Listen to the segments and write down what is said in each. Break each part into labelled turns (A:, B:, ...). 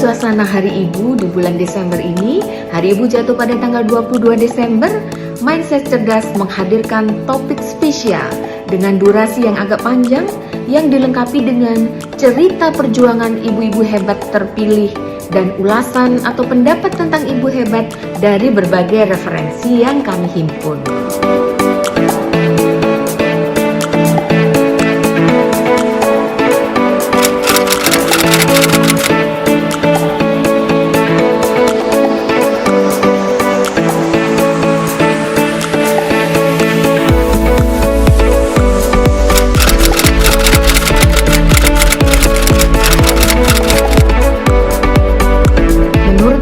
A: suasana Hari Ibu di bulan Desember ini, Hari Ibu jatuh pada tanggal 22 Desember, Mindset Cerdas menghadirkan topik spesial dengan durasi yang agak panjang yang dilengkapi dengan cerita perjuangan ibu-ibu hebat terpilih dan ulasan atau pendapat tentang ibu hebat dari berbagai referensi yang kami himpun.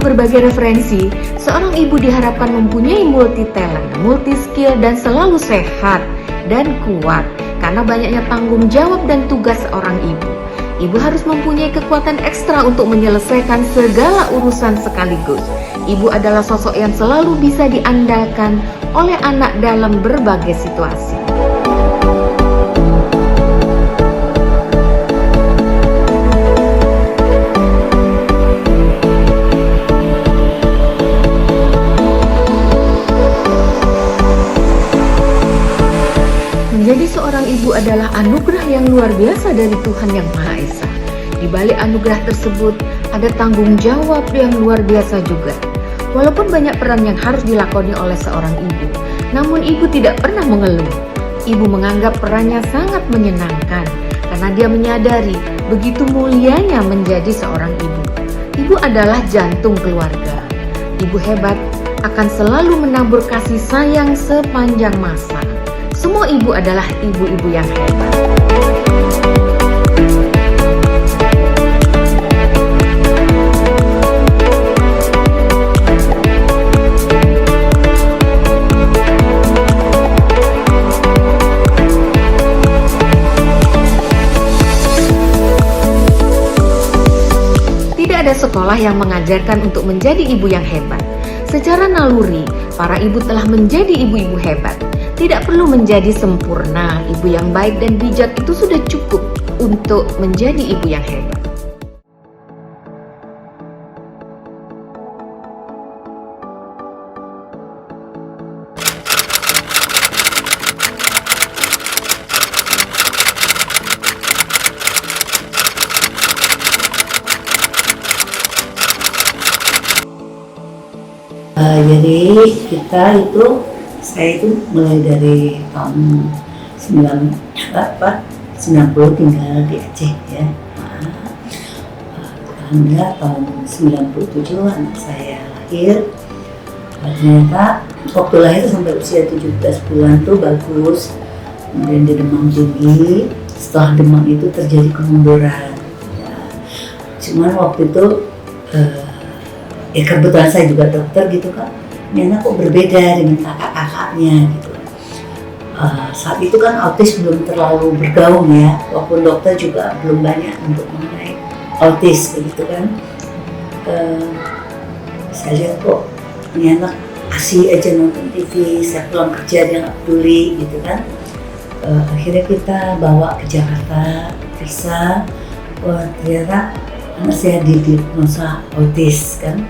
A: Berbagai referensi, seorang ibu diharapkan mempunyai multi talent, multi skill dan selalu sehat dan kuat karena banyaknya tanggung jawab dan tugas seorang ibu. Ibu harus mempunyai kekuatan ekstra untuk menyelesaikan segala urusan sekaligus. Ibu adalah sosok yang selalu bisa diandalkan oleh anak dalam berbagai situasi. Menjadi seorang ibu adalah anugerah yang luar biasa dari Tuhan Yang Maha Esa. Di balik anugerah tersebut ada tanggung jawab yang luar biasa juga. Walaupun banyak peran yang harus dilakoni oleh seorang ibu, namun ibu tidak pernah mengeluh. Ibu menganggap perannya sangat menyenangkan karena dia menyadari begitu mulianya menjadi seorang ibu. Ibu adalah jantung keluarga. Ibu hebat akan selalu menabur kasih sayang sepanjang masa. Semua ibu adalah ibu-ibu yang hebat. Tidak ada sekolah yang mengajarkan untuk menjadi ibu yang hebat. Secara naluri, para ibu telah menjadi ibu-ibu hebat. Tidak perlu menjadi sempurna, ibu yang baik dan bijak itu sudah cukup untuk menjadi ibu yang hebat.
B: Jadi saya itu mulai dari tahun 90 tinggal di Aceh ya. Alhamdulillah tahun 97 anak saya lahir. Ternyata waktu lahir sampai usia 17 bulan tuh bagus. Kemudian dia demam tinggi. Setelah demam itu terjadi kemunduran. Ya. Cuman waktu itu kebetulan saya juga dokter gitu kan. Ini anak kok berbeda dengan kakak-kakaknya gitu. Saat itu kan autis belum terlalu bergaung ya, walaupun dokter juga belum banyak untuk mengenai autis begitu kan. Saya lihat kok ini anak asik aja nonton TV, saya pulang kerja dia nggak peduli gitu kan. Akhirnya kita bawa ke Jakarta, periksa, ternyata anak saya didiagnosa autis kan.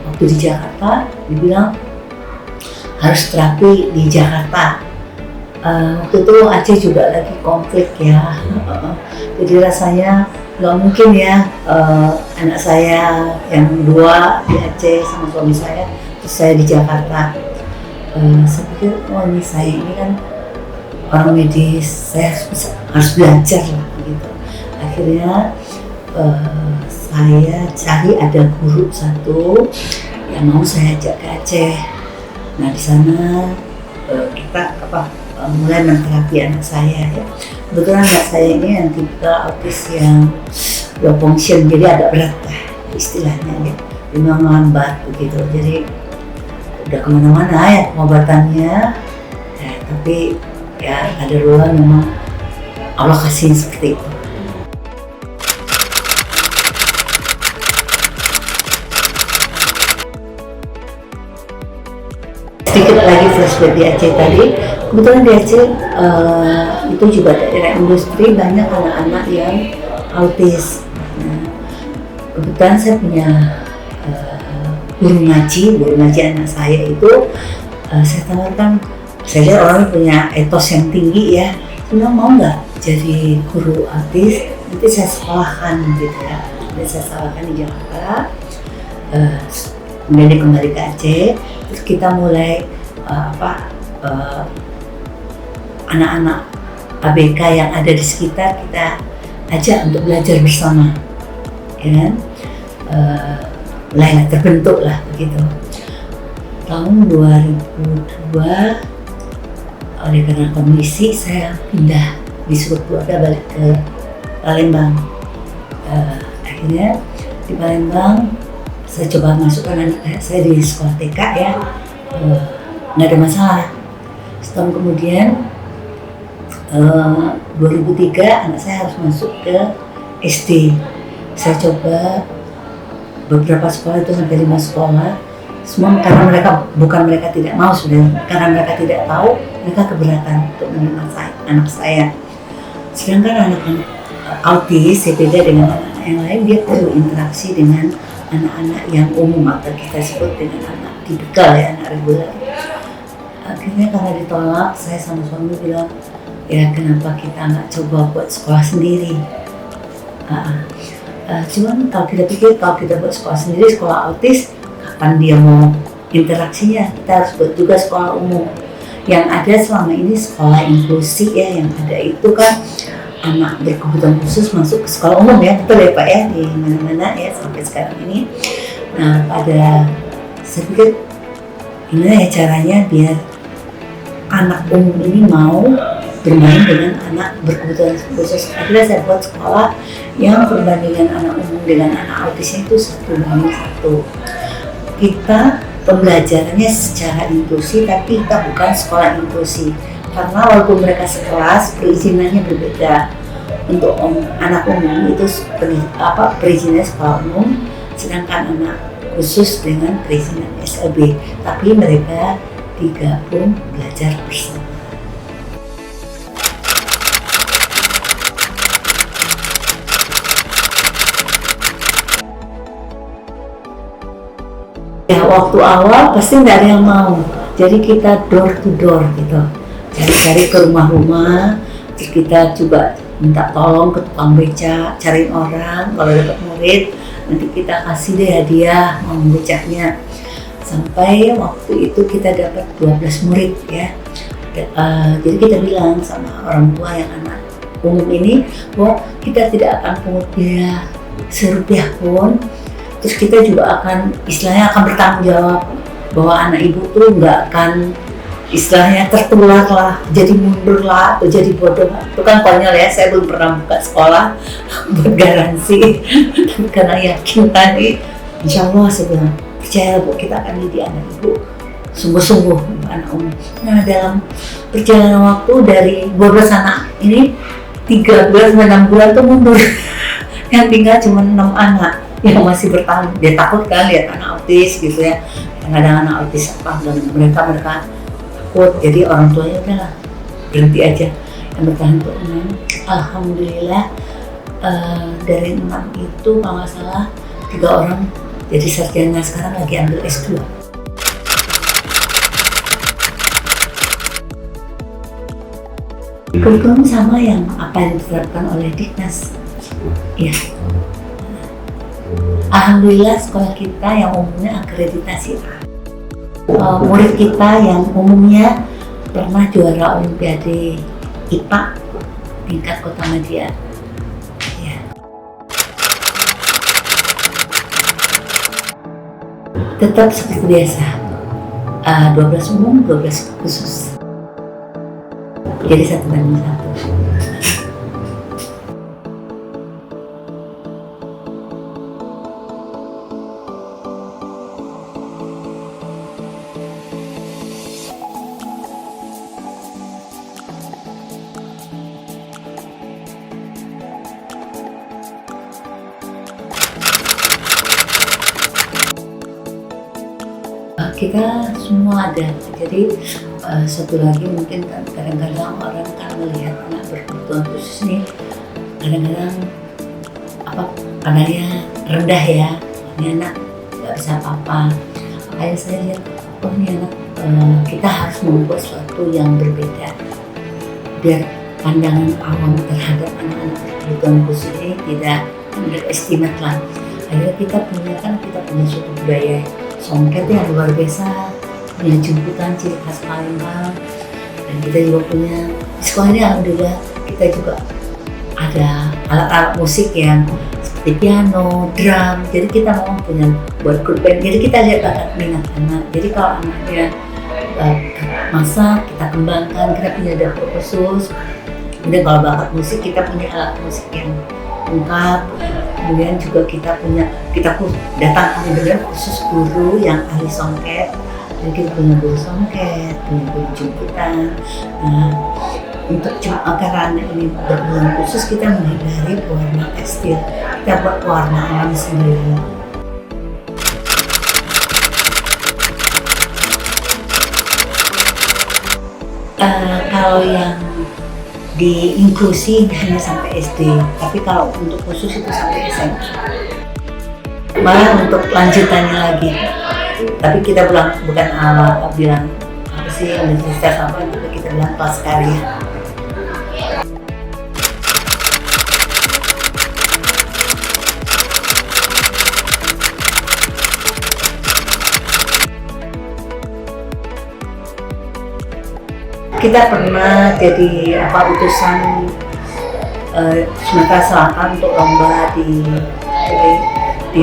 B: Waktu di Jakarta dibilang harus terapi di Jakarta. Waktu itu Aceh juga lagi konflik ya. Jadi rasanya nggak mungkin ya anak saya yang dua di Aceh sama suami saya, terus saya di Jakarta. Saya pikir ini saya ini kan orang medis, saya harus belajar lah gitu. Akhirnya saya cari ada guru satu yang mau saya ajak ke Aceh. Nah di sana kita mulai menterapi anak saya ya. Kebetulan anak saya ini yang tipikal autis yang low function, jadi agak berat lah istilahnya ya. Memang lambat begitu, jadi udah kemana-mana ya pengobatannya. Tapi ya ada ruang memang Allah kasih seperti itu. Sedikit lagi flashback di Aceh tadi, kebetulan di Aceh itu juga daerah industri, banyak anak-anak yang autis. Nah, kebetulan saya punya guru ngaji anak saya itu, saya tawarkan, saya lihat orang punya etos yang tinggi ya, bilang mau nggak jadi guru artis, nanti saya sekolahkan gitu ya. Nanti saya sekolahkan di Jakarta, kemudian dia kembali ke Aceh, terus kita mulai anak-anak ABK yang ada di sekitar kita ajak untuk belajar bersama, ya kan? Mulai terbentuk lah begitu. Tahun 2002 oleh karena kondisi saya pindah, disuruh keluarga balik ke Palembang. Akhirnya di Palembang saya coba masukkan anak saya di sekolah TK ya, nggak ada masalah. Setahun kemudian 2003 anak saya harus masuk ke SD. Saya coba beberapa sekolah itu sampai 5 sekolah, semua karena mereka tidak mau, karena mereka tidak tahu, mereka keberatan untuk menerima anak saya. Sedangkan anak-anak autis beda dengan anak-anak yang lain, dia perlu interaksi dengan anak-anak yang umum atau kita sebut dengan anak tipikal ya, anak reguler. Akhirnya karena ditolak, saya sama suami bilang, ya kenapa kita nggak coba buat sekolah sendiri. Cuman kalau kita pikir, kalau kita buat sekolah sendiri, sekolah autis, kapan dia mau interaksinya? Kita harus buat juga sekolah umum. Yang ada selama ini sekolah inklusi ya, yang ada itu kan anak berkebutuhan khusus masuk ke sekolah umum ya, betul ya Pak ya, di mana-mana ya sampai sekarang ini. Nah saya pikir gimana ya caranya biar anak umum ini mau bermain dengan anak berkebutuhan khusus. Akhirnya saya buat sekolah yang perbandingan anak umum dengan anak autisnya itu 1:1. Kita pembelajarannya secara inklusi, tapi kita bukan sekolah inklusi. Karena walaupun mereka sekelas, perizinannya berbeda. Untuk anak umum itu perizinan sekolah umum, sedangkan anak khusus dengan perizinan SLB. Tapi mereka digabung belajar bersama. Ya waktu awal pasti nggak ada yang mau, jadi kita door to door gitu, cari-cari ke rumah-rumah, terus kita coba minta tolong ke tukang beca, cariin orang, kalau dapat murid nanti kita kasih deh hadiah mau becaknya. Sampai waktu itu kita dapat 12 murid ya. Jadi kita bilang sama orang tua yang anak umum ini bahwa kita tidak akan pungut biaya serupiah pun. Terus kita juga akan istilahnya akan bertanggung jawab bahwa anak ibu tuh nggak akan istilahnya tertular lah, jadi mundur lah, atau jadi bodoh. Itu kan konyol ya, saya belum pernah buka sekolah bergaransi. Tapi karena yakin tadi, insya Allah saya bilang, percaya Bu, kita akan didik anak ibu sungguh-sungguh anak umum. Nah dalam perjalanan waktu dari 12 anak ini 3 bulan sampai 6 bulan tuh mundur. Yang tinggal cuma 6 anak yang masih bertahan. Dia takut kan lihat anak autis gitu ya, kadang anak autis dan mereka takut, jadi orang tuanya udahlah berhenti aja. Yang bertahan tuh 6. Alhamdulillah dari 6 itu kalau nggak salah 3 orang jadi sarjana, sekarang lagi ambil S2. Kebetulan sama yang apa yang diterapkan oleh Diknas ya. Alhamdulillah sekolah kita yang umumnya akreditasi A. Murid kita yang umumnya pernah juara Olimpiade IPA tingkat Kota Madia. Ya. Tetap seperti biasa, 12 umum, 12 khusus. Jadi 1:1. Kita semua ada, jadi satu lagi mungkin kan kadang-kadang orang kan melihat anak berkebutuhan khusus nih, kadang-kadang kadarnya rendah ya, ini anak nggak bisa apa-apa. Makanya saya lihat, oh ini anak kita harus membuat sesuatu yang berbeda biar pandangan awam terhadap anak-anak berkebutuhan khusus ini tidak underestimate lah. Akhirnya kita punya suatu budaya songket yang luar biasa, punya jemputan ciri khas Palembang, dan kita juga punya di sekolah ini alhamdulillah kita juga ada alat-alat musik yang seperti piano, drum. Jadi kita memang punya buat grup band. Jadi kita lihat bakat minat anak. Jadi kalau anaknya masak, kita kembangkan, kita punya dapur khusus. Kemudian kalau bakat musik, kita punya alat musik yang lengkap. Kemudian juga kita datang benar khusus guru yang ahli songket. Jadi kita punya guru songket, punya guru jemputan. Nah, untuk karena ini berkebutuhan khusus, kita menghindari warna tekstil, kita buat warna alami sendiri. Kalau yang di inklusi hanya sampai SD, tapi kalau untuk khusus itu sampai SMA. Malah untuk lanjutannya lagi, tapi kita bukan bilang apa sih universitas apa, tapi kita bilang kelas karya. Kita pernah jadi utusan Sumatera Selatan untuk lomba di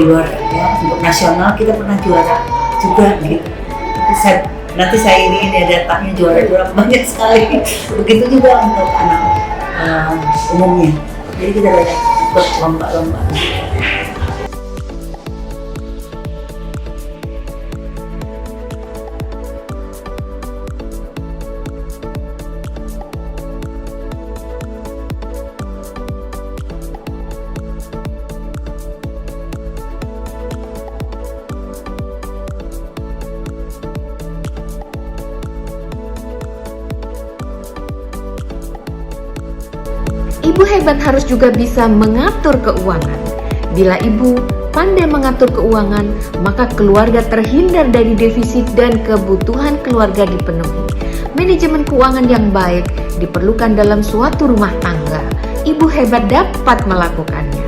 B: luar ya, untuk nasional kita pernah juara juga gitu. Nanti saya ini datanya juara banyak sekali. Begitu juga untuk anak umumnya. Jadi kita banyak ikut lomba-lomba.
A: Ibu hebat harus juga bisa mengatur keuangan. Bila ibu pandai mengatur keuangan, maka keluarga terhindar dari defisit dan kebutuhan keluarga dipenuhi. Manajemen keuangan yang baik diperlukan dalam suatu rumah tangga. Ibu hebat dapat melakukannya.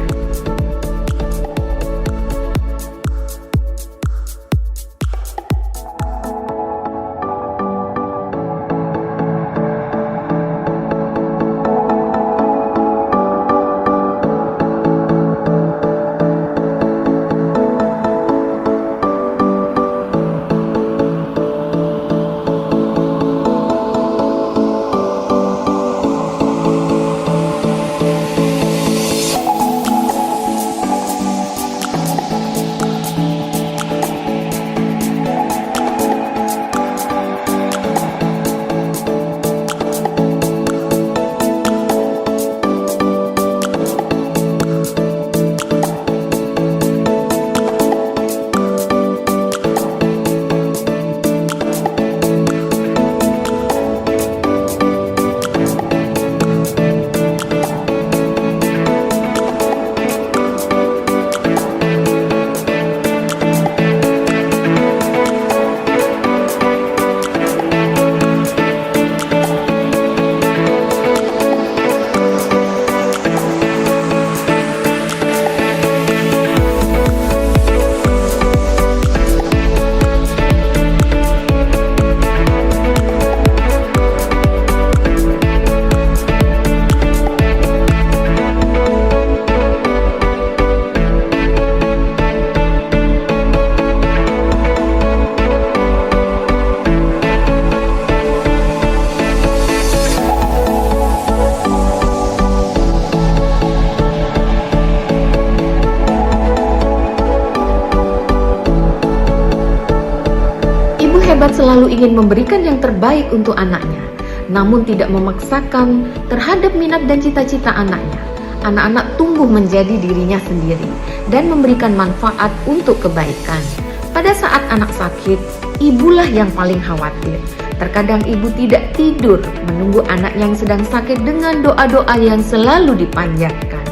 A: hebat selalu ingin memberikan yang terbaik untuk anaknya, namun tidak memaksakan terhadap minat dan cita-cita anaknya. Anak-anak tumbuh menjadi dirinya sendiri dan memberikan manfaat untuk kebaikan. Pada saat anak sakit, ibulah yang paling khawatir. Terkadang ibu tidak tidur menunggu anak yang sedang sakit dengan doa-doa yang selalu dipanjatkan.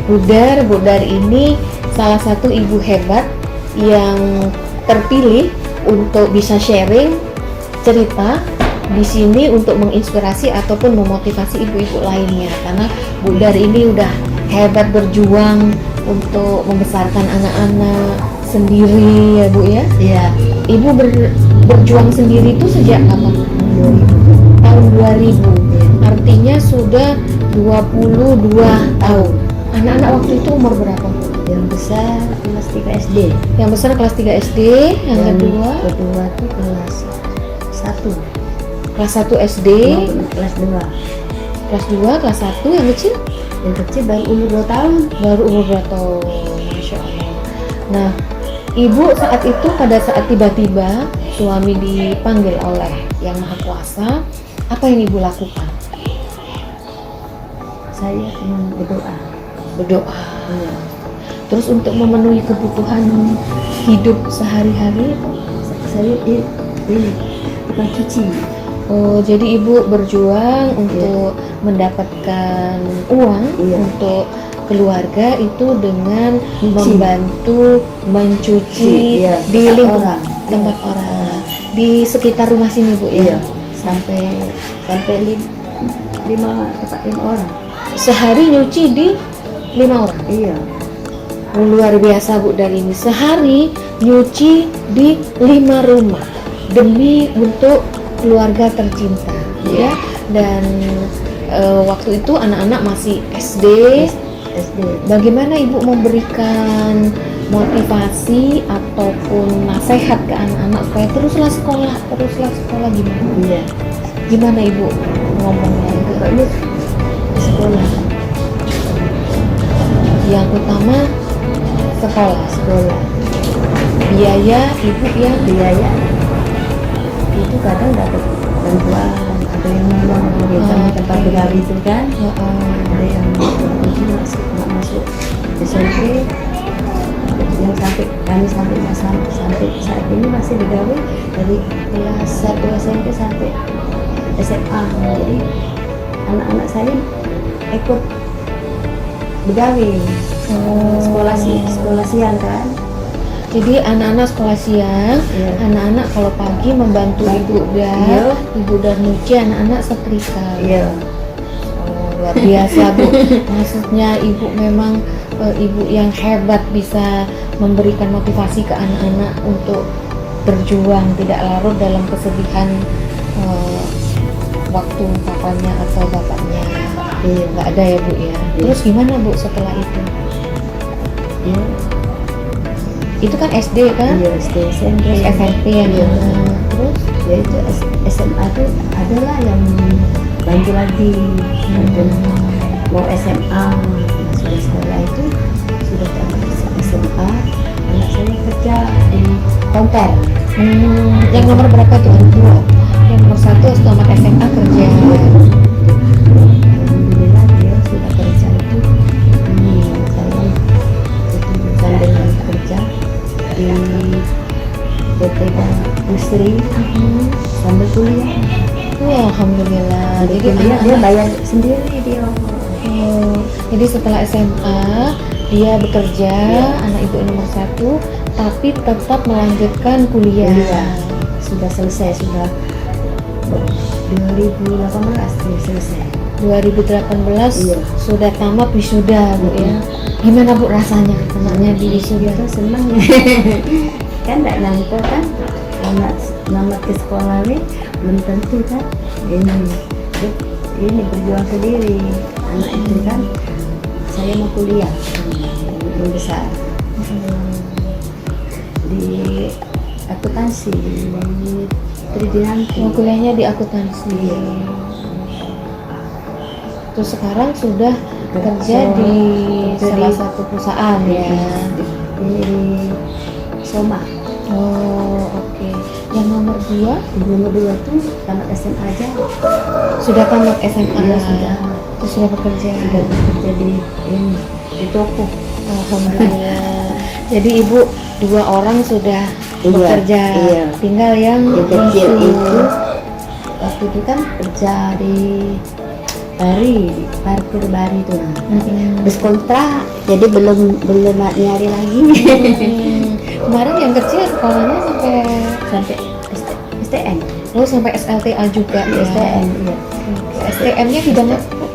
A: Budar ini salah satu ibu hebat yang terpilih untuk bisa sharing cerita di sini untuk menginspirasi ataupun memotivasi ibu-ibu lainnya, karena Budar ini udah hebat berjuang untuk membesarkan anak-anak sendiri ya Bu ya.
B: Iya.
A: Ibu berjuang sendiri itu sejak kapan? Tahun 2000. Artinya sudah 22 tahun. Anak-anak waktu itu umur berapa Bu?
B: Yang besar kelas 3 SD.
A: Yang besar kelas 3 SD, yang kedua
B: itu kelas 1.
A: kelas 1 SD,
B: Kelas 2.
A: kelas 2, kelas 1, yang kecil
B: Baru umur 2 tahun.
A: baru umur 2 tahun. Masya Allah. Nah, ibu saat itu pada saat tiba-tiba suami dipanggil oleh Yang Maha Kuasa, apa yang ibu lakukan?
B: Saya cuma berdoa.
A: Berdoa.
B: Iya.
A: Terus untuk memenuhi kebutuhan hidup sehari-hari,
B: Saya ini tukang cuci.
A: oh jadi ibu berjuang untuk mendapatkan uang
B: Iya.
A: untuk keluarga itu dengan
B: Cuci.
A: membantu mencuci
B: Iya,
A: di
B: tempat
A: lingkungan
B: orang.
A: tempat orang di sekitar rumah sini Bu ya.
B: Iya. Sampai 5 orang.
A: Sehari nyuci di 5 orang.
B: Iya.
A: Oh, luar biasa Bu dari ini. Sehari nyuci di 5 rumah demi untuk keluarga tercinta ya. Dan waktu itu anak-anak masih SD.
B: SD.
A: Bagaimana ibu memberikan motivasi ataupun nasihat ke anak-anak supaya teruslah sekolah gimana?
B: Iya.
A: Gimana ibu ngomongnya?
B: Pokoknya sekolah.
A: Yang utama sekolah. Biaya ibu yang
B: Biaya itu kadang dapat bantuan, ada yang memang di tempat begawi itu kan, ada yang nggak masuk SMP, yang sampai saat ini masih begawi dari kelas 1 SMP sampai SMA. Jadi anak-anak saya ikut begawi, sekolah siang kan.
A: Jadi anak-anak sekolah siang,
B: Iya.
A: anak-anak kalau pagi membantu ibu
B: Iya.
A: dan nyuci, anak-anak setrika.
B: Iya.
A: Oh, luar biasa Bu. Maksudnya ibu memang ibu yang hebat, bisa memberikan motivasi ke anak-anak untuk berjuang, tidak larut dalam kesedihan waktu papanya atau bapaknya nggak ada ya Bu ya. Terus gimana Bu setelah itu?
B: Iya.
A: Itu kan SD kan?
B: Iya, SD, SMP,
A: Terus SMP yang
B: iya.
A: terus
B: Ya itu SMA itu adalah yang bantu lagi. Mau SMA, sudah sekolah itu sudah tamat SMA, anak saya kerja di konter.
A: yang nomor berapa tuh? Yang nomor 1 tamat SMA kerja.
B: Alhamdulillah dia sudah kerja itu. Saya itu sambil kerja di PT Industri sambil kuliah.
A: Wah, alhamdulillah. Jadi
B: dia
A: anak-anak
B: bayar sendiri dia.
A: jadi setelah SMA dia bekerja, anak ibu nomor 1, tapi tetap melanjutkan kuliah.
B: Sudah selesai, sudah 2018 dia selesai.
A: 2018
B: Iya.
A: sudah tamat wisuda Bu ya. Gimana Bu rasanya anaknya di wisuda?
B: Kita senang ya. Kan tidak nyangka kan namat ke sekolah nih belum tentu kan ini berjuang sendiri anak itu kan. Saya mau kuliah yang besar di akuntansi di Tridinanti.
A: Oh, kuliahnya di akuntansi.
B: Iya.
A: Terus sekarang sudah kerja di salah satu perusahaan ya.
B: Ini di Soma.
A: Oh, oke. Yang nomor 2
B: Nomor 2 tuh tamat SMA aja.
A: sudah tamat SMA.
B: Iya, sudah.
A: Terus sudah bekerja.
B: Sudah bekerja di toko.
A: Alhamdulillah. Jadi ibu 2 orang sudah
B: Iya,
A: bekerja.
B: iya.
A: Tinggal yang
B: Yang kecil
A: bungsu.
B: itu waktu itu kan kerja di
C: parkir bari itu nah. Habis kontrak jadi belum nyari lagi.
A: Kemarin yang kecil sekolahnya
C: Sampai STN.
A: oh sampai SLTA juga ya.
C: STN iya.
A: STM-nya bidang apa?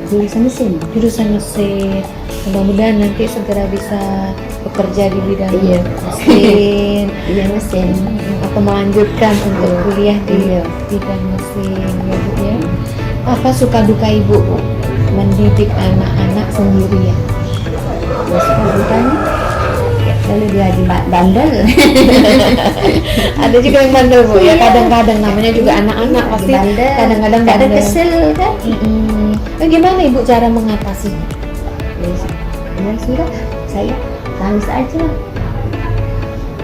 C: Jurusan mesin.
A: Jurusan mesin. Mudah-mudahan nanti segera bisa bekerja di bidang
C: Iya.
A: mesin
C: Iya mesin.
A: atau melanjutkan untuk
C: Iya.
A: kuliah di
C: Iya.
A: bidang mesin ya Bu ya. Apa suka duka Ibu mendidik anak-anak sendirian?
C: Suka dukanya lalu dia di bandel.
A: Ada juga yang bandel Bu ya, kadang-kadang namanya juga anak-anak pasti
C: Bandel.
A: kadang-kadang
C: Kadang
A: bandel.
C: kesel kan.
A: Gimana Ibu cara mengatasinya?
C: Ya sudah, saya nangis aja.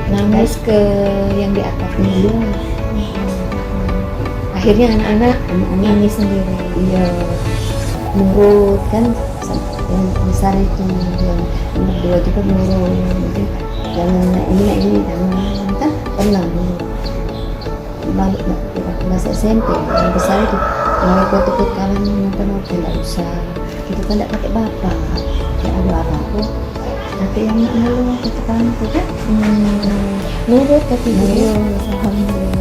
A: Nangis ke yang di atas.
C: Iya.
A: Akhirnya anak-anak
C: Anak-anak
A: nangis sendiri.
C: iya nurut kan, yang besar itu yang nomor 2 juga nurut, jadi jangan ini jangan kan tenang dulu. Balik kelas SMP yang besar itu yang ikut kalian nonton nggak usah gitu kan, nggak pakai bapak ya ada apa nanti yang nurut ketekan itu kan.
A: Nurut tapi
C: Nurut,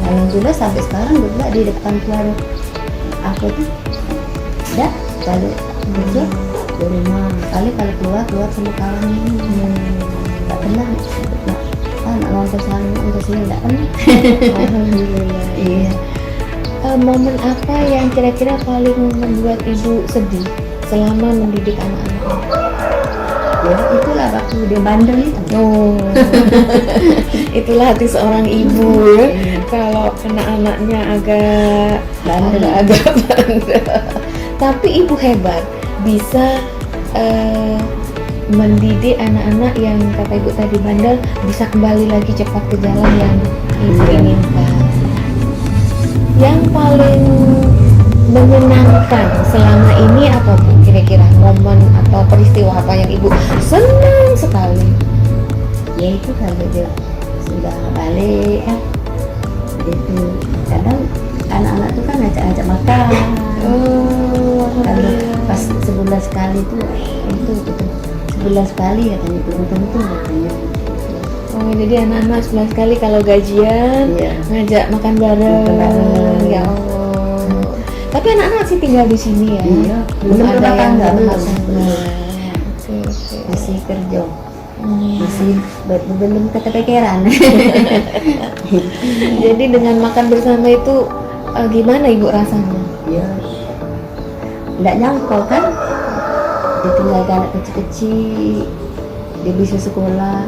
C: alhamdulillah sampai sekarang juga di depan tuh ada apa tuh dah kalau kerja di rumah kali kalau keluar sama kawan nggak pernah nak nonton sana nonton sini nggak pernah.
A: Alhamdulillah.
C: Iya.
A: Momen apa yang kira-kira paling membuat Ibu sedih selama mendidik anak-anak?
C: Ya itulah waktu dia bandel itu.
A: Oh, itulah hati seorang ibu ya. Kalau anak-anaknya agak
C: Bandel.
A: agak bandel. Tapi Ibu hebat, bisa mendidik anak-anak yang kata Ibu tadi bandel bisa kembali lagi cepat ke jalan yang Ibu inginkan. Yang paling menyenangkan selama ini apa Bu? Kira-kira momen atau peristiwa apa yang Ibu senang sekali?
C: Ya itu kalau dia sudah balik kan itu kadang anak-anak tuh kan ajak makan. Kalau pas sebulan sekali itu sebulan sekali katanya tentu katanya.
A: Oh, jadi anak-anak 11 kali kalau gajian
C: Iya.
A: ngajak makan bareng.
C: Makan bareng.
A: Ya Allah. Tapi anak-anak masih tinggal di sini ya.
C: Iya.
A: Belum
C: Belum
A: ada
C: rumah
A: yang
C: tangga,
A: berumah
C: belum.
A: tangga.
C: Belum.
A: Oke.
C: Masih kerja,
A: Hmm.
C: masih belum ketepikiran.
A: Jadi dengan makan bersama itu gimana Ibu rasanya?
C: Ya nggak nyangka kan ditinggalkan anak kecil-kecil dia bisa sekolah,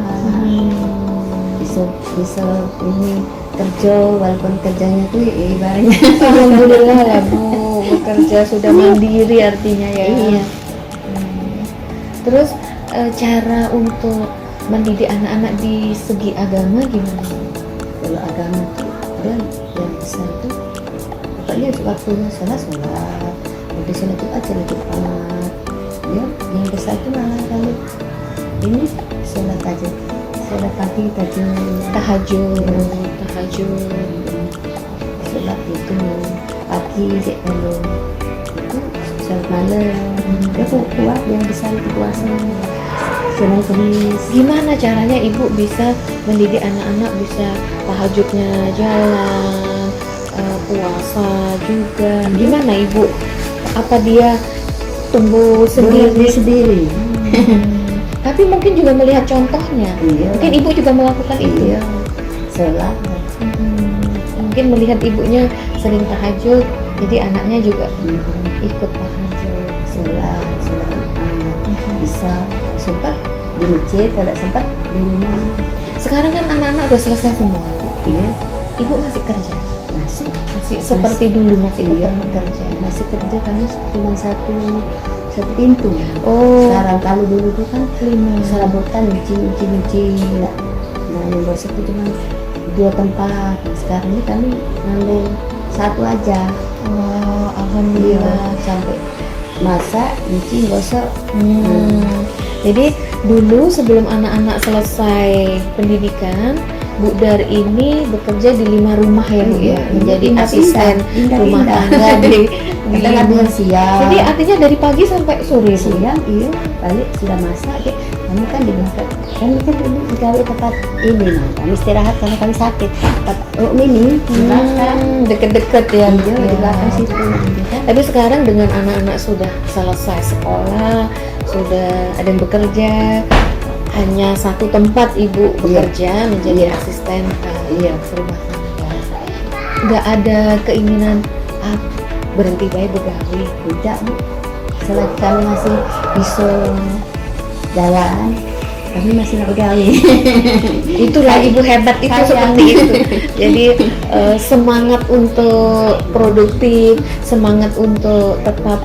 C: bisa ini kerja walaupun kerjanya tuh ibaratnya
A: Alhamdulillah lah Bu, bekerja sudah mandiri artinya ya.
C: iya.
A: Terus cara untuk mendidik anak-anak di segi agama gimana?
C: Kalau agama tuh dan yang besar tuh pokoknya waktunya sholat udah sholat Jumat ya yang besar tuh malah kalau ini sholat aja sholat pagi tahajud sholat itu pagi sih kalau itu sholat malam dia kuat yang besar itu puasa Senin Kamis.
A: Gimana caranya Ibu bisa mendidik anak-anak bisa tahajudnya jalan, puasa juga? Gimana Ibu? Apa dia tumbuh sendiri? Tapi mungkin juga melihat contohnya.
C: Iya.
A: Mungkin Ibu juga melakukan itu.
C: Iya, sholat.
A: Mungkin melihat ibunya sering tahajud, jadi anaknya juga ikut tahajud.
C: sholat bisa sempat di masjid, kalau sempat di rumah.
A: Sekarang kan anak-anak udah selesai semua.
C: Iya,
A: Ibu masih kerja?
C: masih
A: Seperti dulu masih
C: iya
A: tetap bekerja.
C: masih kerja karena cuma satu pintu.
A: Oh,
C: Sekarang kalau dulu tuh kan
A: 5.
C: serabutan uji nah yang bosan itu cuma 2 tempat. Sekarang ini kami ngambil satu aja.
A: Oh,
C: Iya,
A: alhamdulillah.
C: sampai masak, nyuci, gosok.
A: Jadi dulu sebelum anak-anak selesai pendidikan, Bu Dar ini bekerja di 5 rumah ya Bu ya,
C: Iya,
A: menjadi
C: pindah-pindah,
A: asisten
C: pindah-pindah.
A: rumah tangga di
C: Kita latihan siang.
A: Jadi artinya dari pagi sampai sore Bu?
C: Siang, iya, balik sudah masak. Kami kan di belakang, kami kan dulu digawe tempat ini, nah kami istirahat karena kami sakit. Tempat mini di belakang,
A: Deket-deket ya.
C: iya, di belakang situ. Kan.
A: Tapi sekarang dengan anak-anak sudah selesai sekolah, sudah ada yang bekerja, hanya satu tempat ibu bekerja menjadi
C: Iya.
A: asisten
C: Iya.
A: rumah tangga. Nggak ada keinginan berhenti baik begawe.
C: Tidak, Bu. Selagi kami masih bisa jalan, kami masih nak begawe.
A: Itulah ibu hebat itu
C: Sayang.
A: seperti itu. Jadi semangat untuk produktif, semangat untuk tetap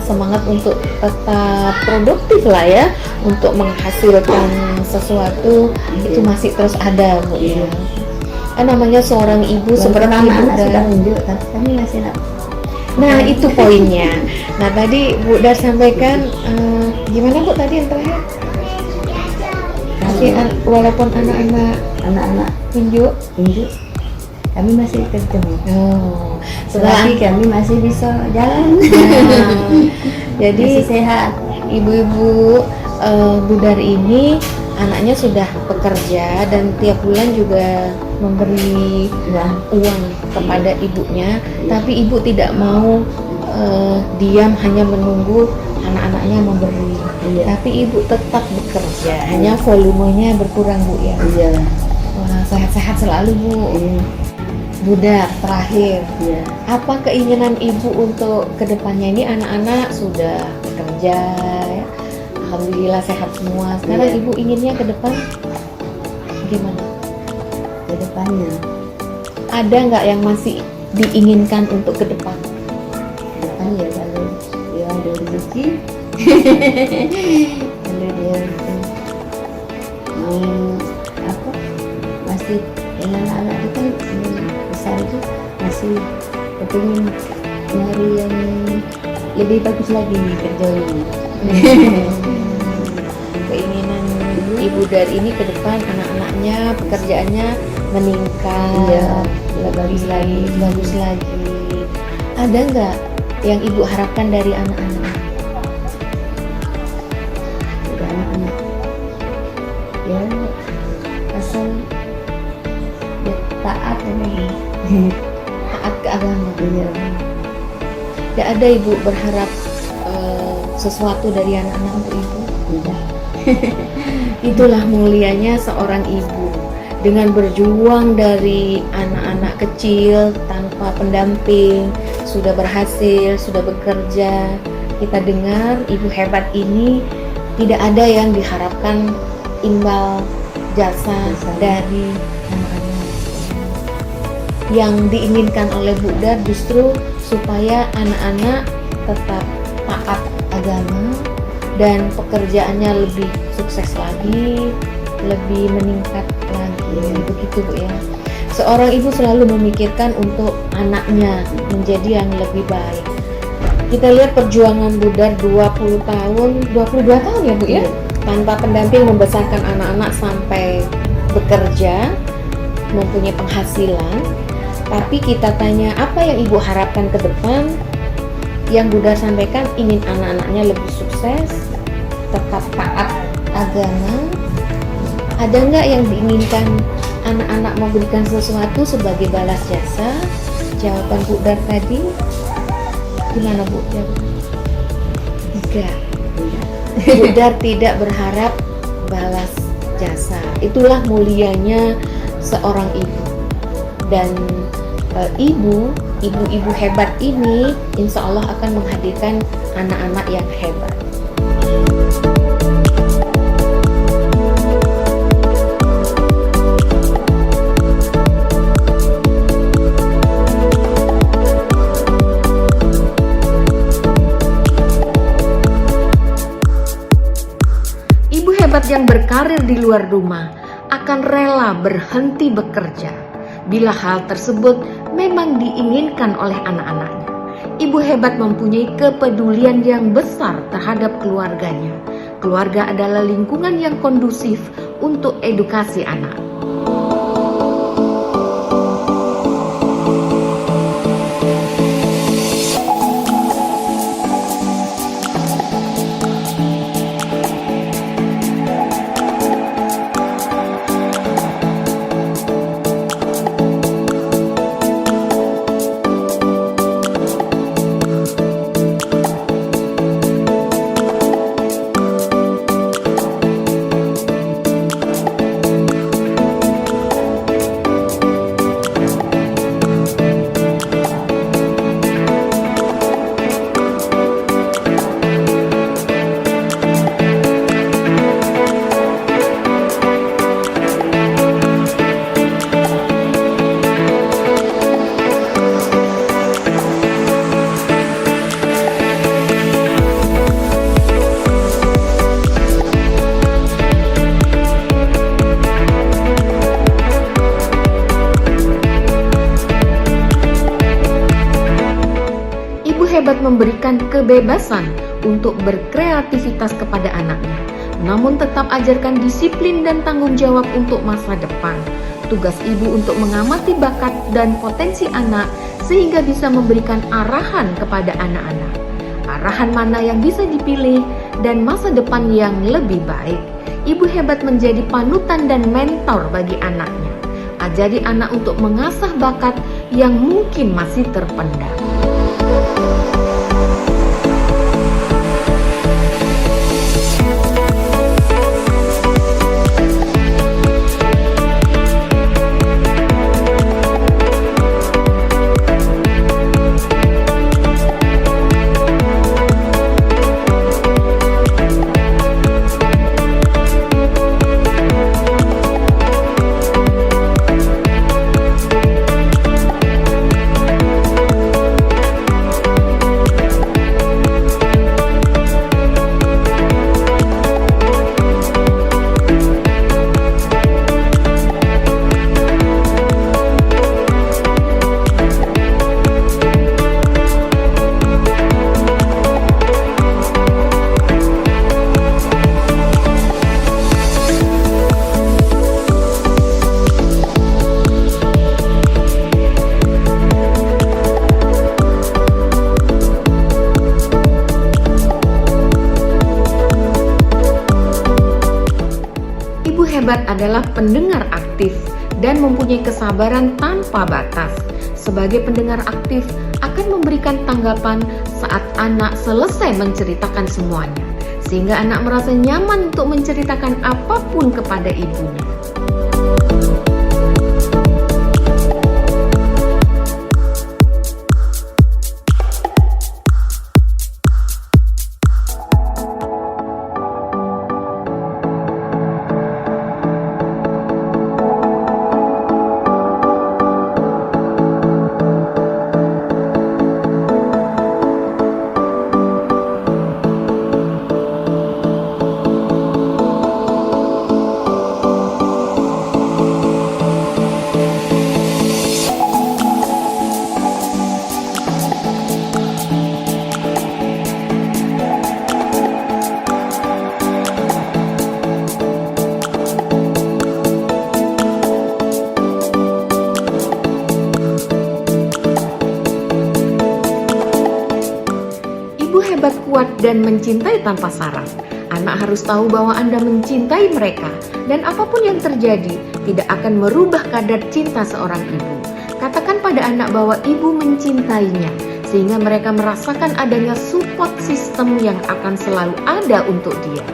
A: semangat untuk tetap produktif lah ya, untuk menghasilkan sesuatu itu masih terus ada Bu ya. Kan namanya seorang ibu seperti
C: anak
A: Bunda.
C: sudah unjuk, tapi kami masih nak.
A: Nah itu poinnya. Nah tadi Bu Dar sampaikan gimana Bu tadi yang terakhir? Walaupun anak-anak
C: Unjuk,
A: tunjuk,
C: kami masih kerja.
A: setelah
C: Selagi kami masih bisa jalan,
A: jadi
C: masih sehat.
A: ibu-ibu Budar ini anaknya sudah bekerja dan tiap bulan juga memberi uang kepada ibunya, tapi ibu tidak mau diam hanya menunggu anak-anaknya memberi.
C: Iya.
A: Tapi ibu tetap bekerja, hanya volumenya berkurang Bu ya.
C: Iya.
A: Wah, sehat-sehat selalu Bu.
C: Iya.
A: Budar terakhir,
C: Iya.
A: apa keinginan ibu untuk kedepannya? Ini anak-anak sudah bekerja ya, alhamdulillah sehat semua. Sekarang
C: Iya.
A: ibu inginnya ke depan gimana?
C: Ke depannya,
A: Ada nggak yang masih diinginkan untuk ke depan?
C: ke depan ya kalau dia ada rezeki, kalau dia itu mau apa, masih dengan anak itu kan besar itu masih kepingin nyari yang lebih bagus lagi kerjanya.
A: Keinginan ibu dari ini ke depan anak-anaknya pekerjaannya meningkat,
C: Iya,
A: lebih lagi, bagus lagi. Ada nggak yang ibu harapkan dari anak-anak?
C: Dari anak-anak ya asal dia taat ini.
A: Taat ke agama.
C: Iya.
A: Tidak ada ibu berharap sesuatu dari anak-anak untuk ibu.
C: Tidak.
A: Itulah mulianya seorang ibu dengan berjuang dari anak-anak kecil tanpa pendamping, sudah berhasil, sudah bekerja. Kita dengar ibu hebat ini tidak ada yang diharapkan imbal jasa dari anak-anak. Yang diinginkan oleh Bu Dar justru supaya anak-anak tetap taat agama dan pekerjaannya lebih sukses lagi, lebih meningkat lagi, begitu Bu ya. Seorang ibu selalu memikirkan untuk anaknya menjadi yang lebih baik. Kita lihat perjuangan Bu Dar 20 tahun, 22 tahun ya Bu ya, tanpa pendamping membesarkan anak-anak sampai bekerja, mempunyai penghasilan. Tapi kita tanya apa yang ibu harapkan ke depan? Yang Bunda sampaikan ingin anak-anaknya lebih sukses, tetap taat agama. Ada nggak yang diinginkan anak-anak memberikan sesuatu sebagai balas jasa? Jawaban Bu Dar tadi gimana Bu Dar? Tidak. Bu Dar tidak berharap balas jasa. Itulah mulianya seorang ibu. Dan ibu-ibu hebat ini insya Allah akan menghadirkan anak-anak yang hebat. Ibu hebat yang berkarir di luar rumah akan rela berhenti bekerja bila hal tersebut memang diinginkan oleh anak-anaknya. Ibu hebat mempunyai kepedulian yang besar terhadap keluarganya. Keluarga adalah lingkungan yang kondusif untuk edukasi anak. hebat memberikan kebebasan untuk berkreativitas kepada anaknya. Namun tetap ajarkan disiplin dan tanggung jawab untuk masa depan. Tugas ibu untuk mengamati bakat dan potensi anak sehingga bisa memberikan arahan kepada anak-anak. Arahan mana yang bisa dipilih dan masa depan yang lebih baik. Ibu hebat menjadi panutan dan mentor bagi anaknya. Ajari anak untuk mengasah bakat yang mungkin masih terpendam. Hebat adalah pendengar aktif dan mempunyai kesabaran tanpa batas. Sebagai pendengar aktif akan memberikan tanggapan saat anak selesai menceritakan semuanya, sehingga anak merasa nyaman untuk menceritakan apapun kepada ibunya. Hebat, kuat, dan mencintai tanpa syarat. Anak harus tahu bahwa Anda mencintai mereka dan apapun yang terjadi tidak akan merubah kadar cinta seorang ibu. Katakan pada anak bahwa ibu mencintainya sehingga mereka merasakan adanya support system yang akan selalu ada untuk dia.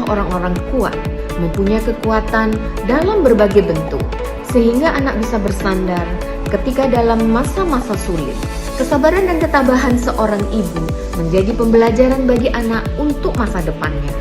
A: Orang-orang kuat, mempunyai kekuatan dalam berbagai bentuk, sehingga anak bisa bersandar ketika dalam masa-masa sulit. Kesabaran dan ketabahan seorang ibu menjadi pembelajaran bagi anak untuk masa depannya.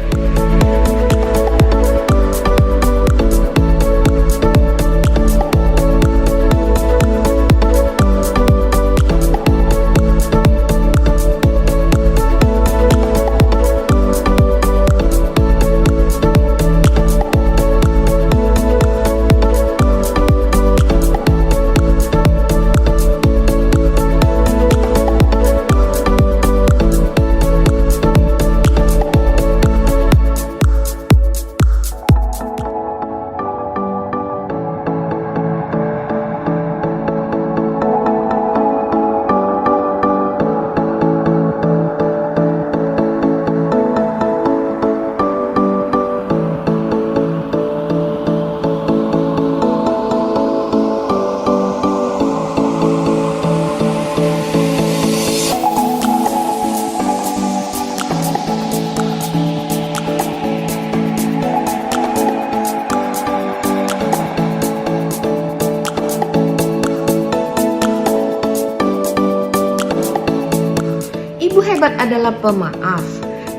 A: hebat adalah pemaaf,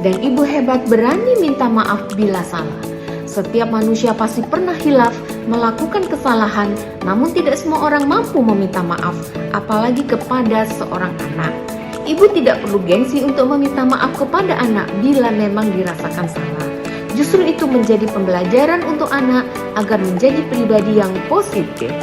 A: dan ibu hebat berani minta maaf bila salah. Setiap manusia pasti pernah hilaf, melakukan kesalahan, namun tidak semua orang mampu meminta maaf, apalagi kepada seorang anak. Ibu tidak perlu gengsi untuk meminta maaf kepada anak bila memang dirasakan salah. Justru itu menjadi pembelajaran untuk anak agar menjadi pribadi yang positif.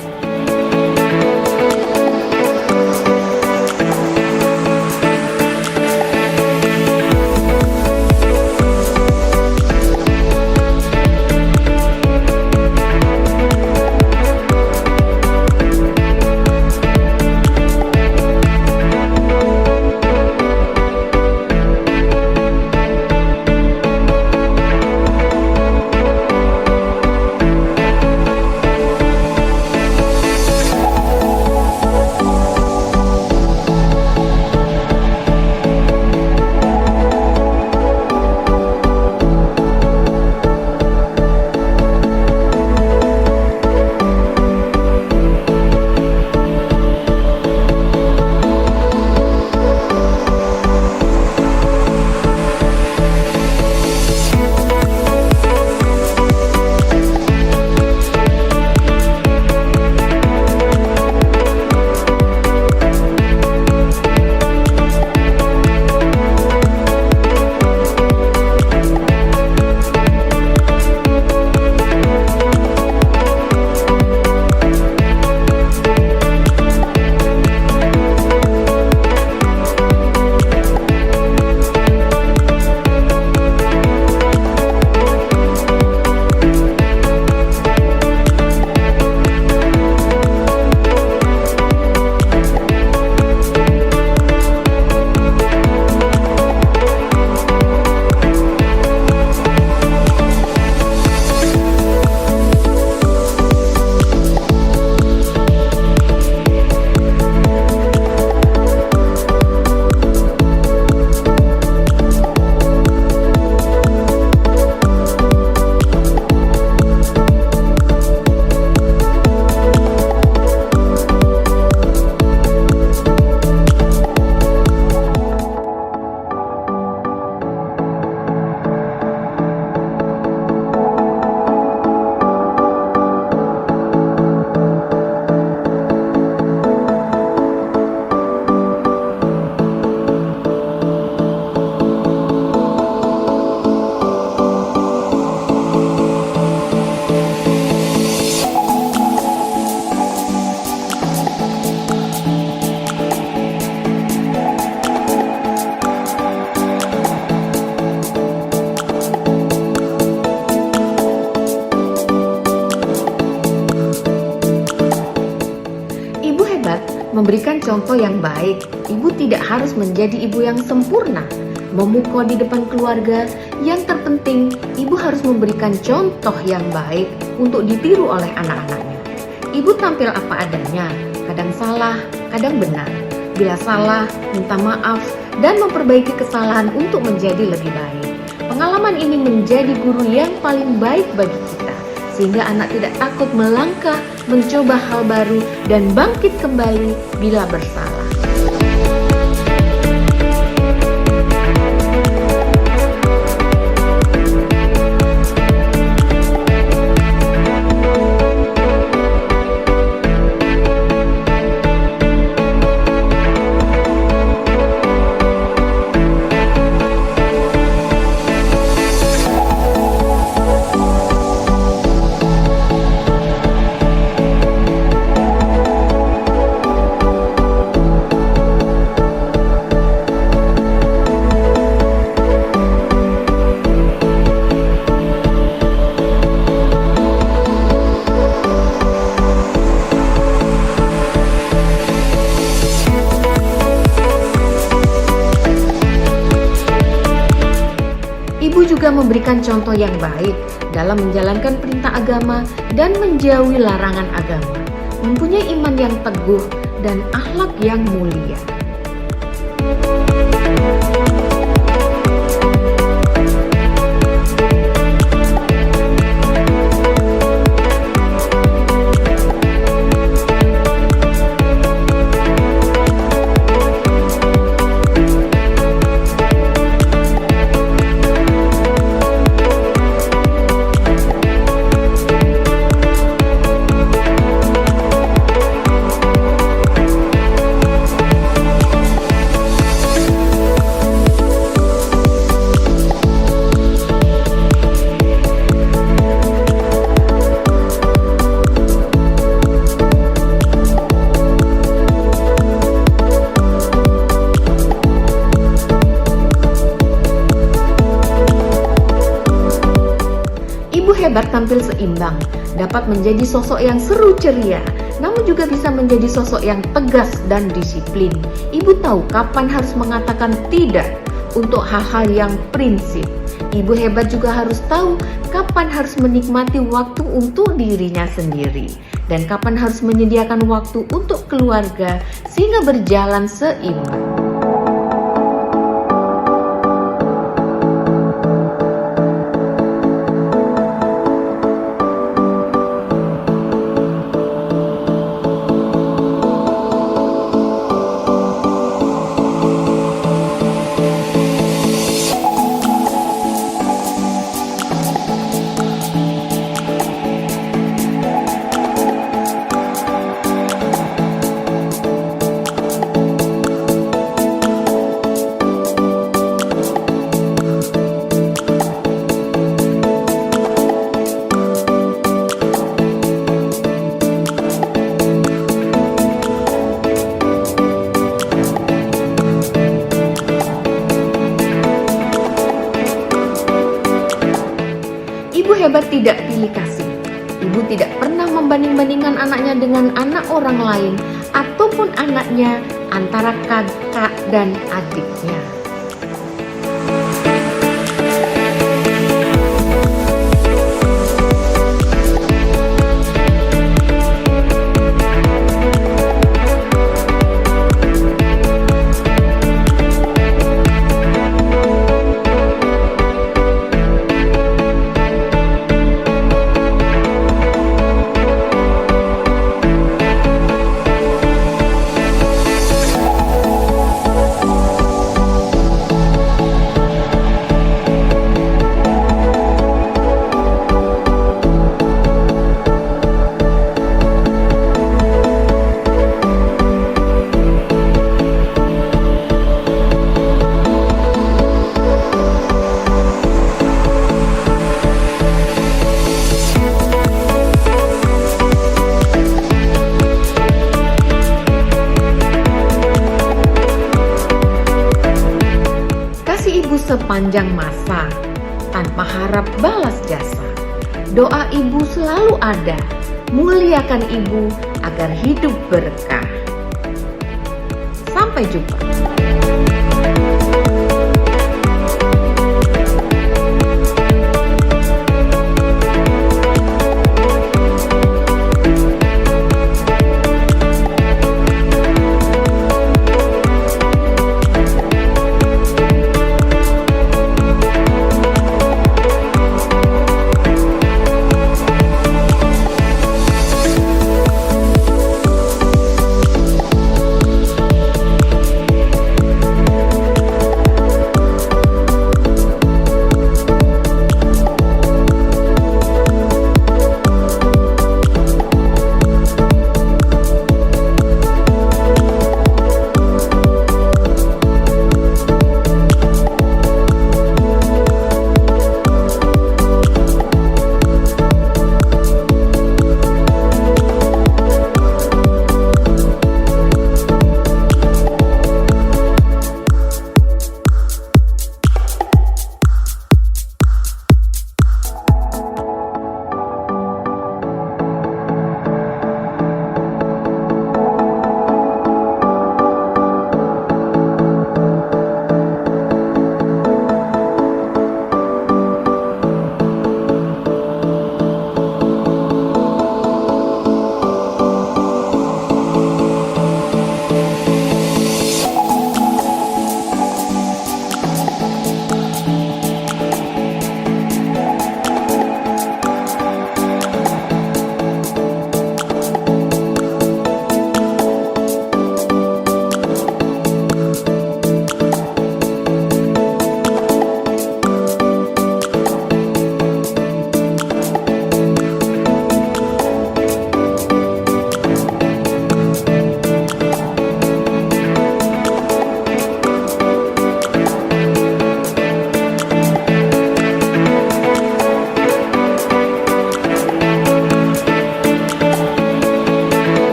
A: Memberikan contoh yang baik. Ibu tidak harus menjadi ibu yang sempurna, memukul di depan keluarga. Yang terpenting, ibu harus memberikan contoh yang baik untuk ditiru oleh anak-anaknya. Ibu tampil apa adanya, kadang salah, kadang benar. Bila salah, minta maaf dan memperbaiki kesalahan untuk menjadi lebih baik. Pengalaman ini menjadi guru yang paling baik bagi kita, sehingga anak tidak takut melangkah, mencoba hal baru, dan bangkit kembali bila bersalah. Ibu juga memberikan contoh yang baik dalam menjalankan perintah agama dan menjauhi larangan agama, mempunyai iman yang teguh dan akhlak yang mulia. Hebat tampil seimbang, dapat menjadi sosok yang seru ceria, namun juga bisa menjadi sosok yang tegas dan disiplin. Ibu tahu kapan harus mengatakan tidak untuk hal-hal yang prinsip. Ibu hebat juga harus tahu kapan harus menikmati waktu untuk dirinya sendiri dan kapan harus menyediakan waktu untuk keluarga sehingga berjalan seimbang. Ibu hebat tidak pilih kasih. Ibu tidak pernah membanding-bandingkan anaknya dengan anak orang lain ataupun anaknya antara kakak dan adiknya. Ibu sepanjang masa tanpa harap balas jasa. Doa ibu selalu ada. Muliakan ibu agar hidup berkah. Sampai jumpa.